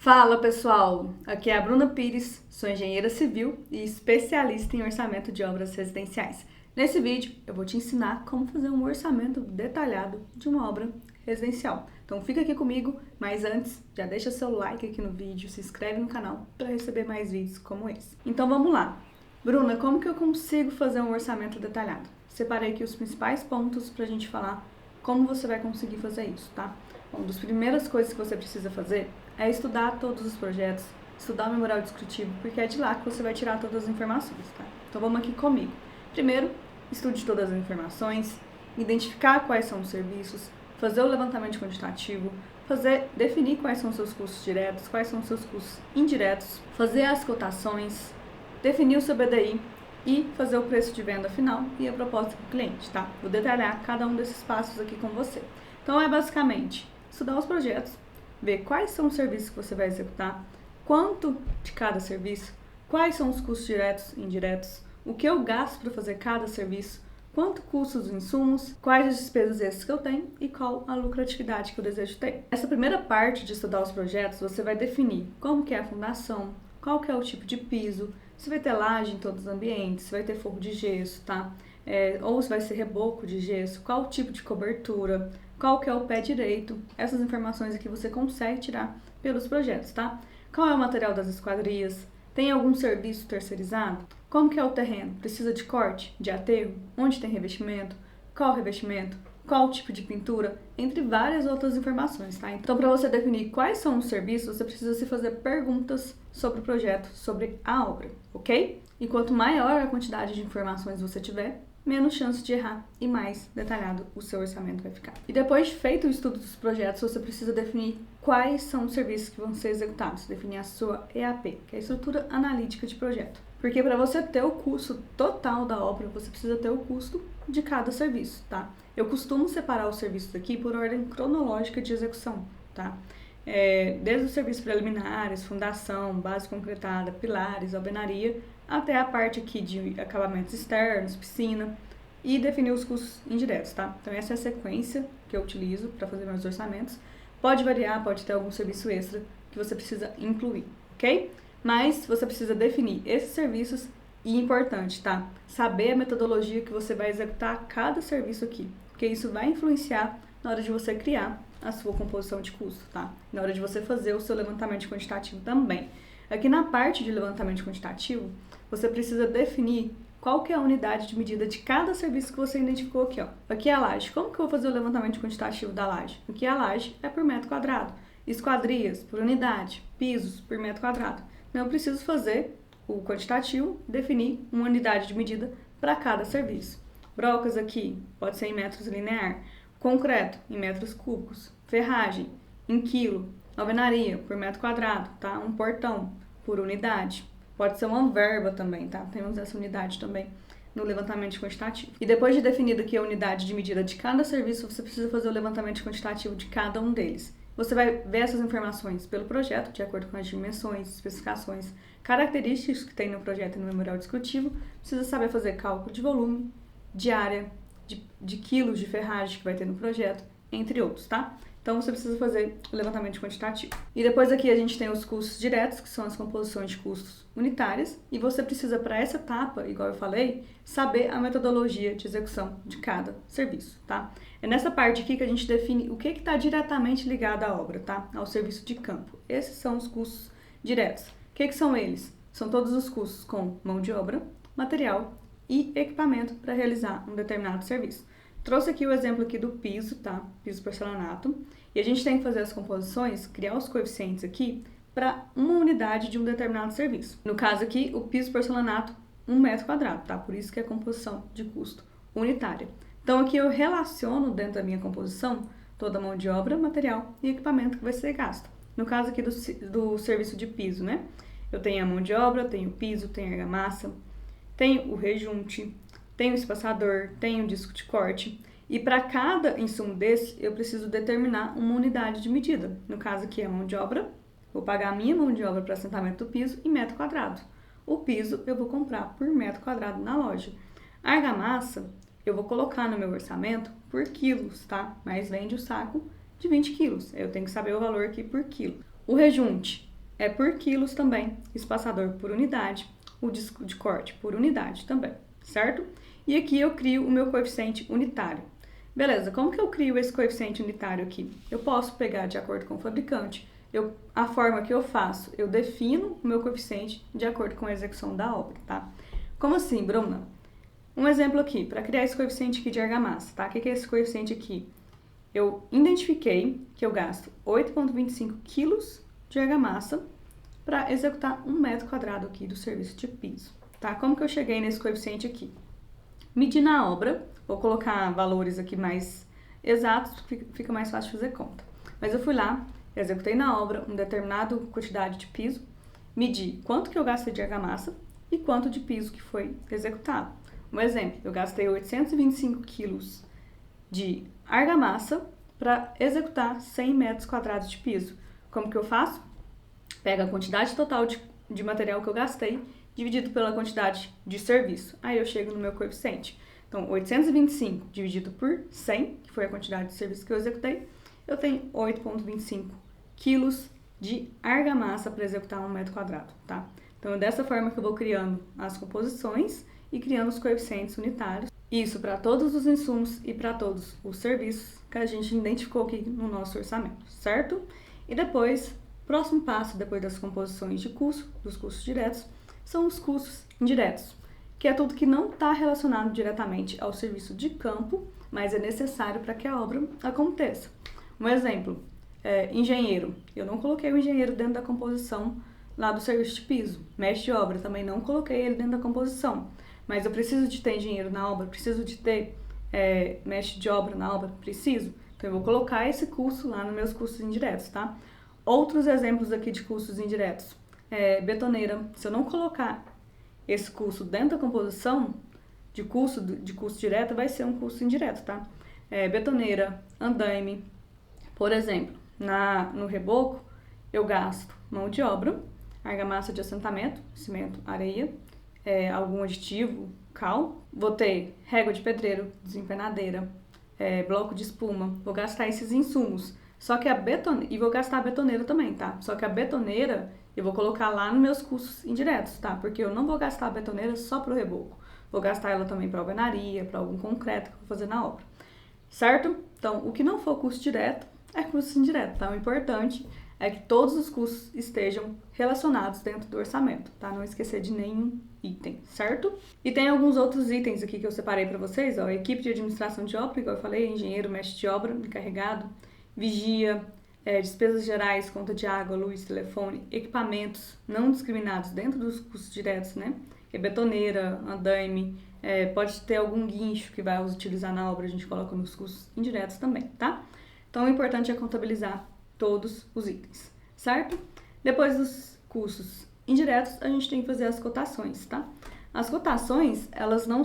Fala pessoal, aqui é a Bruna Pires, sou engenheira civil e especialista em orçamento de obras residenciais. Nesse vídeo eu vou te ensinar como fazer um orçamento detalhado de uma obra residencial. Então fica aqui comigo, mas antes já deixa seu like aqui no vídeo, se inscreve no canal para receber mais vídeos como esse. Então vamos lá. Bruna, como que eu consigo fazer um orçamento detalhado? Separei aqui os principais pontos para a gente falar como você vai conseguir fazer isso, tá? Uma das primeiras coisas que você precisa fazer é estudar todos os projetos, estudar o memorial descritivo, porque é de lá que você vai tirar todas as informações, tá? Então vamos aqui comigo. Primeiro, estude todas as informações, identificar quais são os serviços, fazer o levantamento quantitativo, definir quais são os seus custos diretos, quais são os seus custos indiretos, fazer as cotações, definir o seu BDI e fazer o preço de venda final e a proposta para o cliente, tá? Vou detalhar cada um desses passos aqui com você. Então é basicamente estudar os projetos, ver quais são os serviços que você vai executar, quanto de cada serviço, quais são os custos diretos e indiretos, o que eu gasto para fazer cada serviço, quanto custa os insumos, quais as despesas extras que eu tenho e qual a lucratividade que eu desejo ter. Essa primeira parte de estudar os projetos, você vai definir como que é a fundação, qual que é o tipo de piso, se vai ter laje em todos os ambientes, se vai ter forro de gesso, tá? Ou se vai ser reboco de gesso, qual o tipo de cobertura, qual que é o pé direito. Essas informações aqui você consegue tirar pelos projetos, tá? Qual é o material das esquadrias? Tem algum serviço terceirizado? Como que é o terreno? Precisa de corte, de aterro? Onde tem revestimento? Qual revestimento? Qual tipo de pintura? Entre várias outras informações, tá? Então, para você definir quais são os serviços, você precisa se fazer perguntas sobre o projeto, sobre a obra, ok? E quanto maior a quantidade de informações você tiver, menos chance de errar e mais detalhado o seu orçamento vai ficar. E depois de feito o estudo dos projetos, você precisa definir quais são os serviços que vão ser executados, definir a sua EAP, que é a estrutura analítica de projeto. Porque para você ter o custo total da obra, você precisa ter o custo de cada serviço, tá? Eu costumo separar os serviços aqui por ordem cronológica de execução, tá? Desde os serviços preliminares, fundação, base concretada, pilares, alvenaria, até a parte aqui de acabamentos externos, piscina, e definir os custos indiretos, tá? Então essa é a sequência que eu utilizo para fazer meus orçamentos. Pode variar, pode ter algum serviço extra que você precisa incluir, ok? Mas você precisa definir esses serviços e, importante, tá? Saber a metodologia que você vai executar cada serviço aqui, porque isso vai influenciar na hora de você criar a sua composição de custo, tá? Na hora de você fazer o seu levantamento quantitativo também. Aqui na parte de levantamento quantitativo, você precisa definir qual que é a unidade de medida de cada serviço que você identificou aqui, ó. Aqui é a laje. Como que eu vou fazer o levantamento quantitativo da laje? Aqui a laje é por metro quadrado. Esquadrias por unidade. Pisos por metro quadrado. Então eu preciso fazer o quantitativo, definir uma unidade de medida para cada serviço. Brocas aqui pode ser em metros linear. Concreto em metros cúbicos. Ferragem em quilo. Alvenaria por metro quadrado, tá? Um portão por unidade. Pode ser uma verba também, tá? Temos essa unidade também no levantamento quantitativo. E depois de definido aqui a unidade de medida de cada serviço, você precisa fazer o levantamento quantitativo de cada um deles. Você vai ver essas informações pelo projeto, de acordo com as dimensões, especificações, características que tem no projeto e no memorial descritivo. Precisa saber fazer cálculo de volume, de área, de quilos de ferragem que vai ter no projeto, entre outros, tá? Então você precisa fazer o levantamento quantitativo. E depois aqui a gente tem os custos diretos, que são as composições de custos unitárias, e você precisa, para essa etapa, igual eu falei, saber a metodologia de execução de cada serviço, tá? É nessa parte aqui que a gente define o que está diretamente ligado à obra, tá? Ao serviço de campo. Esses são os custos diretos. O que são eles? São todos os custos com mão de obra, material e equipamento para realizar um determinado serviço. Trouxe aqui o exemplo aqui do piso, tá? Piso porcelanato. E a gente tem que fazer as composições, criar os coeficientes aqui para uma unidade de um determinado serviço. No caso aqui, o piso porcelanato, 1 metro quadrado, tá? Por isso que é a composição de custo unitária. Então aqui eu relaciono dentro da minha composição toda a mão de obra, material e equipamento que vai ser gasto. No caso aqui do serviço de piso, né? Eu tenho a mão de obra, tenho o piso, tenho a argamassa, tenho o rejunte, tenho o espaçador, tenho o disco de corte. E para cada insumo desse, eu preciso determinar uma unidade de medida. No caso aqui, a mão de obra, vou pagar a minha mão de obra para assentamento do piso em metro quadrado. O piso eu vou comprar por metro quadrado na loja. A argamassa, eu vou colocar no meu orçamento por quilos, tá? Mas vende o saco de 20 quilos. Eu tenho que saber o valor aqui por quilo. O rejunte, é por quilos também, espaçador por unidade, o disco de corte por unidade também, certo? E aqui eu crio o meu coeficiente unitário. Beleza, como que eu crio esse coeficiente unitário aqui? Eu posso pegar de acordo com o fabricante, a forma que eu faço, eu defino o meu coeficiente de acordo com a execução da obra, tá? Como assim, Bruna? Um exemplo aqui, para criar esse coeficiente aqui de argamassa, tá? O que é esse coeficiente aqui? Eu identifiquei que eu gasto 8,25 quilos de argamassa para executar 1 metro quadrado aqui do serviço de piso, tá? Como que eu cheguei nesse coeficiente aqui? Medi na obra, vou colocar valores aqui mais exatos, fica mais fácil de fazer conta. Mas eu fui lá, executei na obra uma determinada quantidade de piso, medi quanto que eu gastei de argamassa e quanto de piso que foi executado. Um exemplo, eu gastei 825 quilos de argamassa para executar 100 metros quadrados de piso. Como que eu faço? Pego a quantidade total de material que eu gastei, dividido pela quantidade de serviço. Aí eu chego no meu coeficiente. Então, 825 dividido por 100, que foi a quantidade de serviço que eu executei, eu tenho 8,25 quilos de argamassa para executar 1 metro quadrado, tá? Então, é dessa forma que eu vou criando as composições e criando os coeficientes unitários. Isso para todos os insumos e para todos os serviços que a gente identificou aqui no nosso orçamento, certo? E depois, próximo passo, depois das composições de custo, dos custos diretos, são os custos indiretos, que é tudo que não está relacionado diretamente ao serviço de campo, mas é necessário para que a obra aconteça. Um exemplo, engenheiro. Eu não coloquei o engenheiro dentro da composição lá do serviço de piso. Mestre de obra, também não coloquei ele dentro da composição. Mas eu preciso de ter engenheiro na obra, preciso de ter mestre de obra na obra, preciso. Então eu vou colocar esse custo lá nos meus custos indiretos, tá? Outros exemplos aqui de custos indiretos. Betoneira, se eu não colocar esse custo dentro da composição de custo direto, vai ser um custo indireto, tá? Betoneira, andaime, por exemplo, no reboco, eu gasto mão de obra, argamassa de assentamento, cimento, areia, algum aditivo, cal. Vou ter régua de pedreiro, desempenadeira, bloco de espuma. Vou gastar esses insumos. Só que e vou gastar a betoneira também, tá? Só que a betoneira eu vou colocar lá nos meus custos indiretos, tá? Porque eu não vou gastar a betoneira só para o reboco. Vou gastar ela também para alvenaria, para algum concreto que eu vou fazer na obra. Certo? Então, o que não for custo direto é custo indireto, tá? O importante é que todos os custos estejam relacionados dentro do orçamento, tá? Não esquecer de nenhum item, certo? E tem alguns outros itens aqui que eu separei para vocês, ó. Equipe de administração de obra, igual eu falei, engenheiro, mestre de obra, encarregado, vigia, despesas gerais, conta de água, luz, telefone, equipamentos não discriminados dentro dos custos diretos, né? Que é betoneira, andaime, pode ter algum guincho que vai utilizar na obra, a gente coloca nos custos indiretos também, tá? Então, o importante é contabilizar todos os itens, certo? Depois dos custos indiretos, a gente tem que fazer as cotações, tá? As cotações, elas não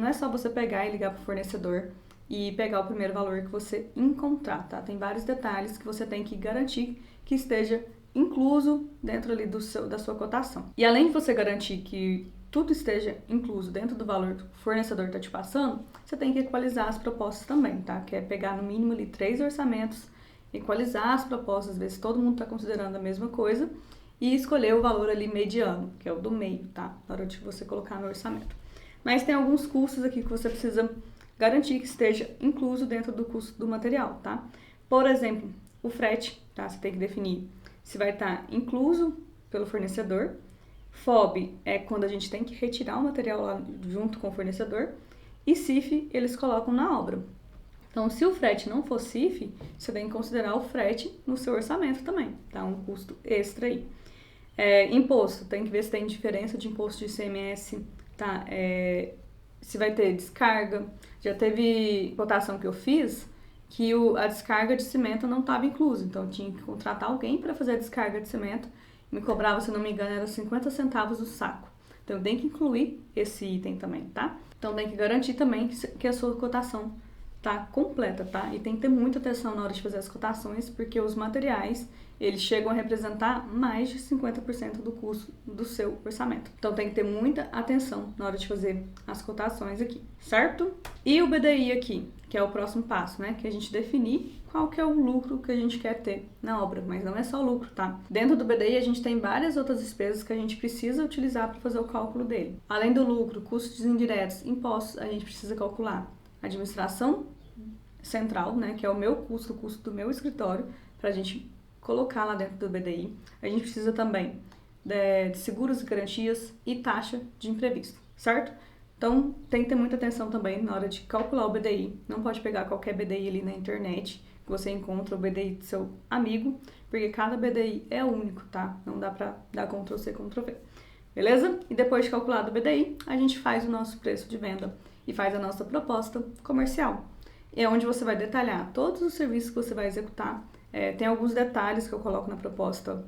é só você pegar e ligar para o fornecedor e pegar o primeiro valor que você encontrar, tá? Tem vários detalhes que você tem que garantir que esteja incluso dentro ali da sua cotação. E além de você garantir que tudo esteja incluso dentro do valor que o fornecedor está te passando, você tem que equalizar as propostas também, tá? Que é pegar no mínimo ali 3 orçamentos, equalizar as propostas, ver se todo mundo está considerando a mesma coisa e escolher o valor ali mediano, que é o do meio, tá? Na hora de você colocar no orçamento. Mas tem alguns custos aqui que você precisa garantir que esteja incluso dentro do custo do material, tá? Por exemplo, o frete, tá? Você tem que definir se vai estar incluso pelo fornecedor. FOB é quando a gente tem que retirar o material lá junto com o fornecedor. E CIF eles colocam na obra. Então, se o frete não for CIF, você tem que considerar o frete no seu orçamento também, tá? Um custo extra aí. Imposto, tem que ver se tem diferença de imposto de ICMS, tá? Se vai ter descarga. Já teve cotação que eu fiz que a descarga de cimento não estava inclusa, então eu tinha que contratar alguém para fazer a descarga de cimento. Me cobrava, se não me engano, era 50 centavos o saco. Então, eu tenho que incluir esse item também, tá? Então, tem que garantir também que a sua cotação tá completa, tá? E tem que ter muita atenção na hora de fazer as cotações, porque os materiais, eles chegam a representar mais de 50% do custo do seu orçamento. Então, tem que ter muita atenção na hora de fazer as cotações aqui, certo? E o BDI aqui, que é o próximo passo, né? Que a gente definir qual que é o lucro que a gente quer ter na obra, mas não é só lucro, tá? Dentro do BDI a gente tem várias outras despesas que a gente precisa utilizar para fazer o cálculo dele. Além do lucro, custos indiretos, impostos, a gente precisa calcular administração central, né, que é o meu custo, o custo do meu escritório, para a gente colocar lá dentro do BDI. A gente precisa também de seguros e garantias e taxa de imprevisto, certo? Então, tem que ter muita atenção também na hora de calcular o BDI. Não pode pegar qualquer BDI ali na internet, que você encontra o BDI do seu amigo, porque cada BDI é único, tá? Não dá pra dar Ctrl+C, Ctrl+V. Beleza? E depois de calculado o BDI, a gente faz o nosso preço de venda e faz a nossa proposta comercial. É onde você vai detalhar todos os serviços que você vai executar. Tem alguns detalhes que eu coloco na proposta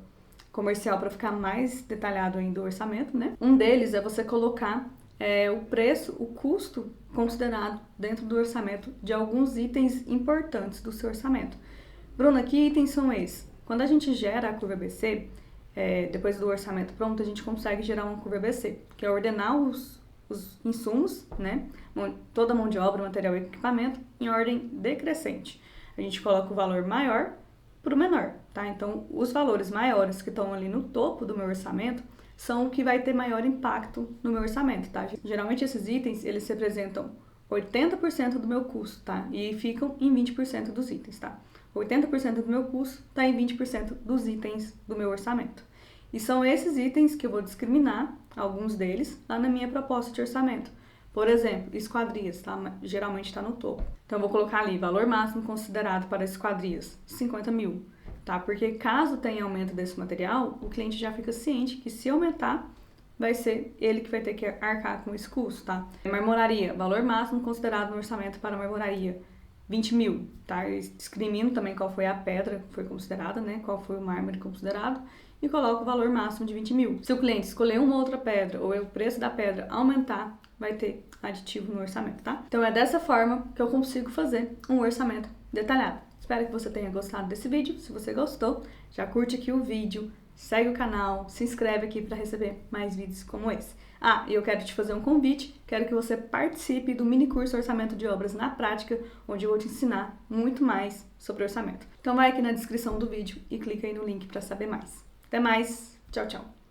comercial para ficar mais detalhado ainda o orçamento, né? Um deles é você colocar o preço, o custo considerado dentro do orçamento de alguns itens importantes do seu orçamento. Bruna, que itens são esses? Quando a gente gera a curva ABC, depois do orçamento pronto, a gente consegue gerar uma curva ABC, que é ordenar os insumos, né? Toda a mão de obra, material e equipamento em ordem decrescente. A gente coloca o valor maior para o menor, tá? Então, os valores maiores que estão ali no topo do meu orçamento são o que vai ter maior impacto no meu orçamento, tá? Geralmente esses itens, eles representam 80% do meu custo, tá? E ficam em 20% dos itens, tá? 80% do meu custo está em 20% dos itens do meu orçamento. E são esses itens que eu vou discriminar, alguns deles, lá na minha proposta de orçamento. Por exemplo, esquadrias, tá? Geralmente está no topo. Então, eu vou colocar ali, valor máximo considerado para esquadrias, 50 mil, tá? Porque caso tenha aumento desse material, o cliente já fica ciente que se aumentar, vai ser ele que vai ter que arcar com esse custo, tá? Marmoraria, valor máximo considerado no orçamento para marmoraria, 20 mil, tá? Eu discrimino também qual foi a pedra que foi considerada, né? Qual foi o mármore considerado e coloco o valor máximo de 20 mil. Se o cliente escolher uma outra pedra ou o preço da pedra aumentar, vai ter aditivo no orçamento, tá? Então é dessa forma que eu consigo fazer um orçamento detalhado. Espero que você tenha gostado desse vídeo. Se você gostou, já curte aqui o vídeo, segue o canal, se inscreve aqui para receber mais vídeos como esse. E eu quero te fazer um convite, quero que você participe do mini curso Orçamento de Obras na Prática, onde eu vou te ensinar muito mais sobre orçamento. Então vai aqui na descrição do vídeo e clica aí no link para saber mais. Até mais, tchau, tchau!